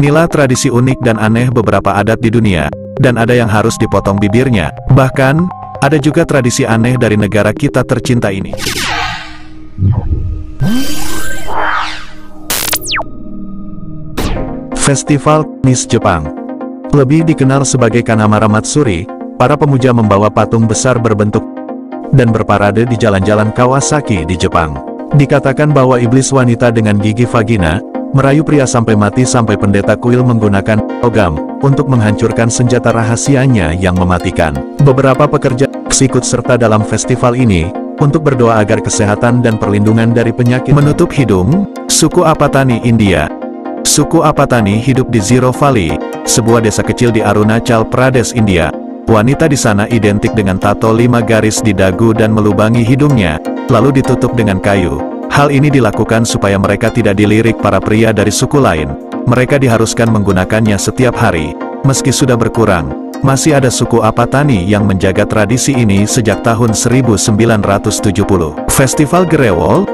Inilah tradisi unik dan aneh beberapa adat di dunia, dan ada yang harus dipotong bibirnya. Bahkan, ada juga tradisi aneh dari negara kita tercinta ini. Festival Nis Jepang. Lebih dikenal sebagai Kanamara Matsuri, para pemuja membawa patung besar berbentuk dan berparade di jalan-jalan Kawasaki di Jepang. Dikatakan bahwa iblis wanita dengan gigi vagina merayu pria sampai mati sampai pendeta kuil menggunakan logam untuk menghancurkan senjata rahasianya yang mematikan. Beberapa pekerja ikut serta dalam festival ini untuk berdoa agar kesehatan dan perlindungan dari penyakit menutup hidung. Suku Apatani, India. Suku Apatani hidup di Zero Valley, sebuah desa kecil di Arunachal Pradesh, India. Wanita di sana identik dengan tato 5 garis di dagu dan melubangi hidungnya, lalu ditutup dengan kayu. Hal ini dilakukan supaya mereka tidak dilirik para pria dari suku lain. Mereka diharuskan menggunakannya setiap hari. Meski sudah berkurang, masih ada suku Apatani yang menjaga tradisi ini sejak tahun 1970. Festival Grewol.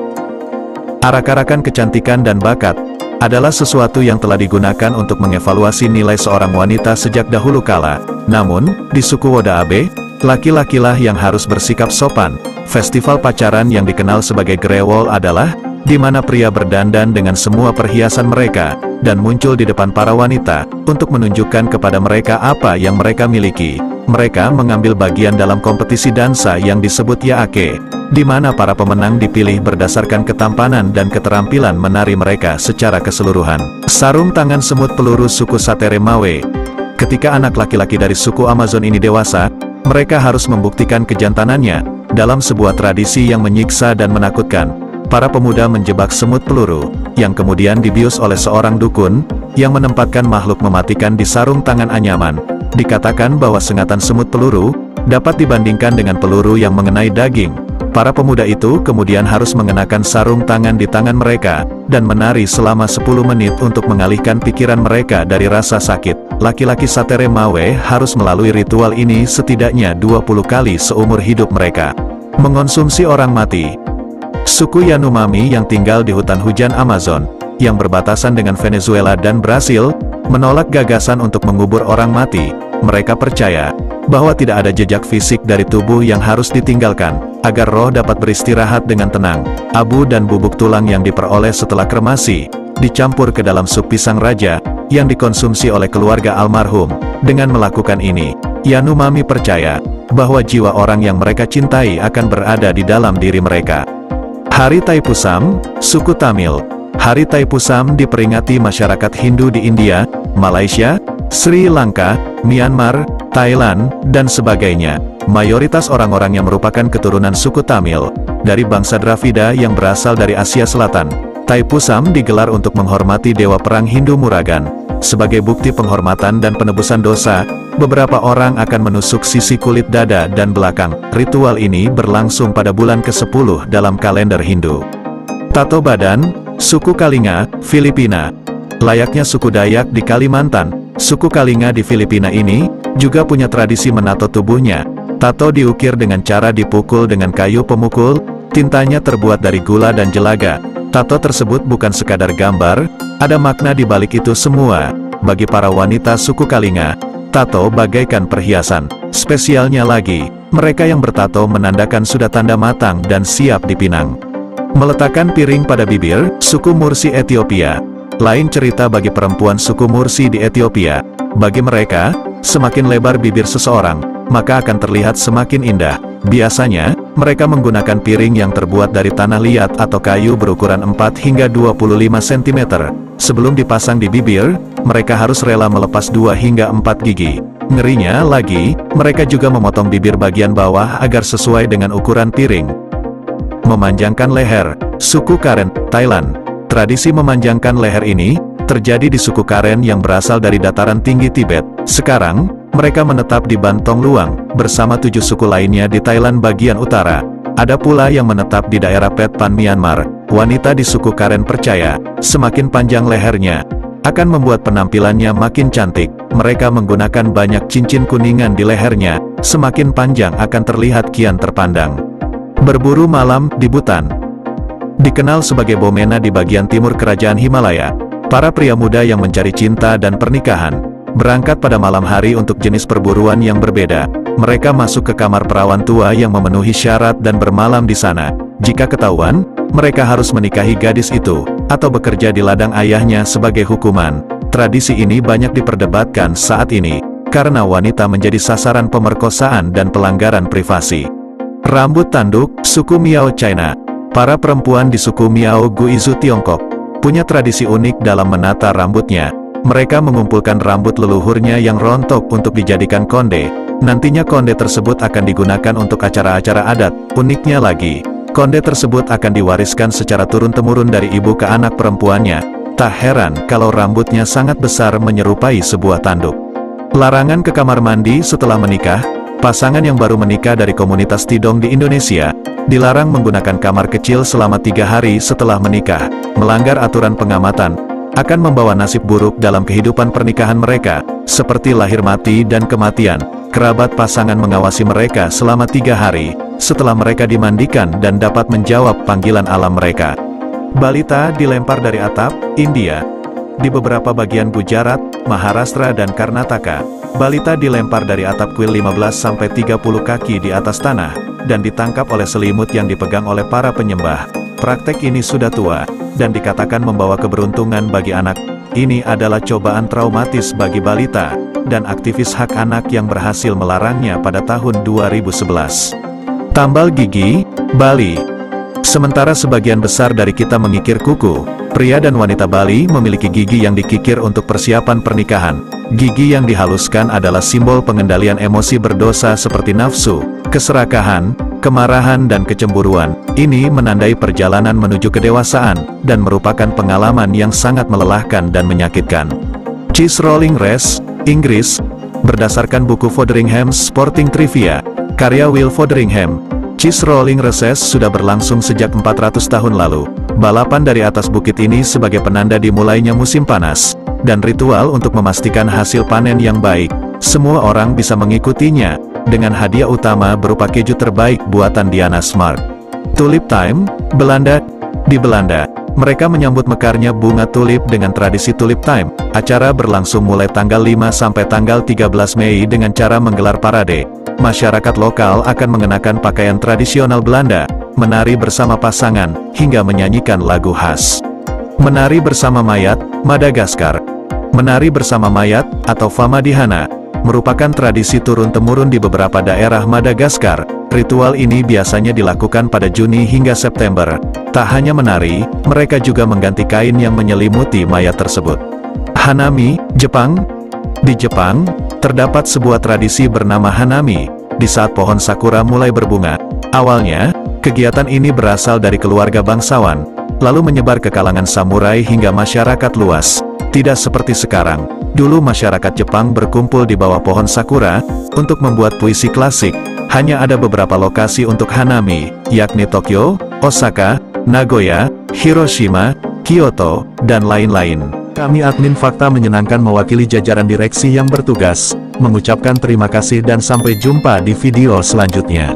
Arak-arakan kecantikan dan bakat adalah sesuatu yang telah digunakan untuk mengevaluasi nilai seorang wanita sejak dahulu kala. Namun, di suku Wodaabe, laki-lakilah yang harus bersikap sopan. Festival pacaran yang dikenal sebagai Grewol adalah di mana pria berdandan dengan semua perhiasan mereka dan muncul di depan para wanita untuk menunjukkan kepada mereka apa yang mereka miliki. Mereka mengambil bagian dalam kompetisi dansa yang disebut Yaake, di mana para pemenang dipilih berdasarkan ketampanan dan keterampilan menari mereka secara keseluruhan. Sarung tangan semut peluru suku Satere Mawe. Ketika anak laki-laki dari suku Amazon ini dewasa, mereka harus membuktikan kejantanannya. Dalam sebuah tradisi yang menyiksa dan menakutkan, para pemuda menjebak semut peluru, yang kemudian dibius oleh seorang dukun, yang menempatkan makhluk mematikan di sarung tangan anyaman. Dikatakan bahwa sengatan semut peluru dapat dibandingkan dengan peluru yang mengenai daging. Para pemuda itu kemudian harus mengenakan sarung tangan di tangan mereka, dan menari selama 10 menit untuk mengalihkan pikiran mereka dari rasa sakit. Laki-laki Satere Mawe harus melalui ritual ini setidaknya 20 kali seumur hidup mereka. Mengonsumsi orang mati. Suku Yanomami yang tinggal di hutan hujan Amazon, yang berbatasan dengan Venezuela dan Brasil, menolak gagasan untuk mengubur orang mati. Mereka percaya bahwa tidak ada jejak fisik dari tubuh yang harus ditinggalkan, agar roh dapat beristirahat dengan tenang. Abu dan bubuk tulang yang diperoleh setelah kremasi dicampur ke dalam sup pisang raja yang dikonsumsi oleh keluarga almarhum. Dengan melakukan ini, Yanomami percaya bahwa jiwa orang yang mereka cintai akan berada di dalam diri mereka. Hari Taipusam, suku Tamil. Hari Taipusam diperingati masyarakat Hindu di India, Malaysia, Sri Lanka, Myanmar, Thailand, dan sebagainya. Mayoritas orang-orang yang merupakan keturunan suku Tamil dari bangsa Dravida yang berasal dari Asia Selatan. Taipusam digelar untuk menghormati dewa perang Hindu Muragan. Sebagai bukti penghormatan dan penebusan dosa, beberapa orang akan menusuk sisi kulit dada dan belakang. Ritual ini berlangsung pada bulan ke-10 dalam kalender Hindu. Tato badan, suku Kalinga, Filipina. Layaknya suku Dayak di Kalimantan, suku Kalinga di Filipina ini juga punya tradisi menato tubuhnya. Tato diukir dengan cara dipukul dengan kayu pemukul, tintanya terbuat dari gula dan jelaga. Tato tersebut bukan sekadar gambar, ada makna di balik itu semua. Bagi para wanita suku Kalinga, tato bagaikan perhiasan. Spesialnya lagi, mereka yang bertato menandakan sudah tanda matang dan siap dipinang. Meletakkan piring pada bibir, suku Mursi Ethiopia. Lain cerita bagi perempuan suku Mursi di Ethiopia. Bagi mereka, semakin lebar bibir seseorang, maka akan terlihat semakin indah. Biasanya, mereka menggunakan piring yang terbuat dari tanah liat atau kayu berukuran 4 hingga 25 cm. Sebelum dipasang di bibir, mereka harus rela melepas 2 hingga 4 gigi. Ngerinya lagi, mereka juga memotong bibir bagian bawah agar sesuai dengan ukuran piring. Memanjangkan leher, suku Karen, Thailand. Tradisi memanjangkan leher ini terjadi di suku Karen yang berasal dari dataran tinggi Tibet. Sekarang, mereka menetap di Bantong Luang, bersama 7 suku lainnya di Thailand bagian utara. Ada pula yang menetap di daerah Petpan, Myanmar. Wanita di suku Karen percaya, semakin panjang lehernya, akan membuat penampilannya makin cantik. Mereka menggunakan banyak cincin kuningan di lehernya, semakin panjang akan terlihat kian terpandang. Berburu malam di Bhutan. Dikenal sebagai Bomena di bagian timur kerajaan Himalaya, Para pria muda yang mencari cinta dan pernikahan, berangkat pada malam hari untuk jenis perburuan yang berbeda. Mereka masuk ke kamar perawan tua yang memenuhi syarat dan bermalam di sana. Jika ketahuan, mereka harus menikahi gadis itu, atau bekerja di ladang ayahnya sebagai hukuman. Tradisi ini banyak diperdebatkan saat ini, karena wanita menjadi sasaran pemerkosaan dan pelanggaran privasi. Rambut tanduk, suku Miao China. Para perempuan di suku Miao Guizhou Tiongkok punya tradisi unik dalam menata rambutnya. Mereka mengumpulkan rambut leluhurnya yang rontok untuk dijadikan konde. Nantinya konde tersebut akan digunakan untuk acara-acara adat. Uniknya lagi, konde tersebut akan diwariskan secara turun-temurun dari ibu ke anak perempuannya. Tak heran kalau rambutnya sangat besar menyerupai sebuah tanduk. Larangan ke kamar mandi setelah menikah. Pasangan yang baru menikah dari komunitas Tidong di Indonesia dilarang menggunakan kamar kecil selama 3 hari setelah menikah. Melanggar aturan pengamatan akan membawa nasib buruk dalam kehidupan pernikahan mereka, seperti lahir mati dan kematian. Kerabat pasangan mengawasi mereka selama 3 hari setelah mereka dimandikan dan dapat menjawab panggilan alam mereka. Balita dilempar dari atap, India. Di beberapa bagian Gujarat, Maharashtra dan Karnataka, balita dilempar dari atap kuil 15-30 kaki di atas tanah, dan ditangkap oleh selimut yang dipegang oleh para penyembah. Praktek ini sudah tua, dan dikatakan membawa keberuntungan bagi anak. Ini adalah cobaan traumatis bagi balita, dan aktivis hak anak yang berhasil melarangnya pada tahun 2011. Tambal gigi, Bali. Sementara sebagian besar dari kita mengikir kuku, pria dan wanita Bali memiliki gigi yang dikikir untuk persiapan pernikahan. Gigi yang dihaluskan adalah simbol pengendalian emosi berdosa seperti nafsu, keserakahan, kemarahan dan kecemburuan. Ini menandai perjalanan menuju kedewasaan, dan merupakan pengalaman yang sangat melelahkan dan menyakitkan. Cheese Rolling Race, Inggris. Berdasarkan buku Fotheringham's Sporting Trivia, karya Will Fotheringham, Cheese Rolling Races sudah berlangsung sejak 400 tahun lalu. Balapan dari atas bukit ini sebagai penanda dimulainya musim panas, dan ritual untuk memastikan hasil panen yang baik. Semua orang bisa mengikutinya, dengan hadiah utama berupa keju terbaik buatan Diana Smart. Tulip Time, Belanda. Di Belanda, mereka menyambut mekarnya bunga tulip dengan tradisi Tulip Time. Acara berlangsung mulai tanggal 5 sampai tanggal 13 Mei dengan cara menggelar parade. Masyarakat lokal akan mengenakan pakaian tradisional Belanda, menari bersama pasangan, hingga menyanyikan lagu khas. Menari bersama mayat, Madagaskar. Menari bersama mayat, atau Famadihana, merupakan tradisi turun-temurun di beberapa daerah Madagaskar. Ritual ini biasanya dilakukan pada Juni hingga September. Tak hanya menari, mereka juga mengganti kain yang menyelimuti mayat tersebut. Hanami, Jepang. Di Jepang, terdapat sebuah tradisi bernama Hanami, di saat pohon sakura mulai berbunga. Awalnya, kegiatan ini berasal dari keluarga bangsawan, lalu menyebar ke kalangan samurai hingga masyarakat luas. Tidak seperti sekarang, dulu masyarakat Jepang berkumpul di bawah pohon sakura, untuk membuat puisi klasik. Hanya ada beberapa lokasi untuk Hanami, yakni Tokyo, Osaka, Nagoya, Hiroshima, Kyoto, dan lain-lain. Kami admin Fakta menyenangkan mewakili jajaran direksi yang bertugas, mengucapkan terima kasih dan sampai jumpa di video selanjutnya.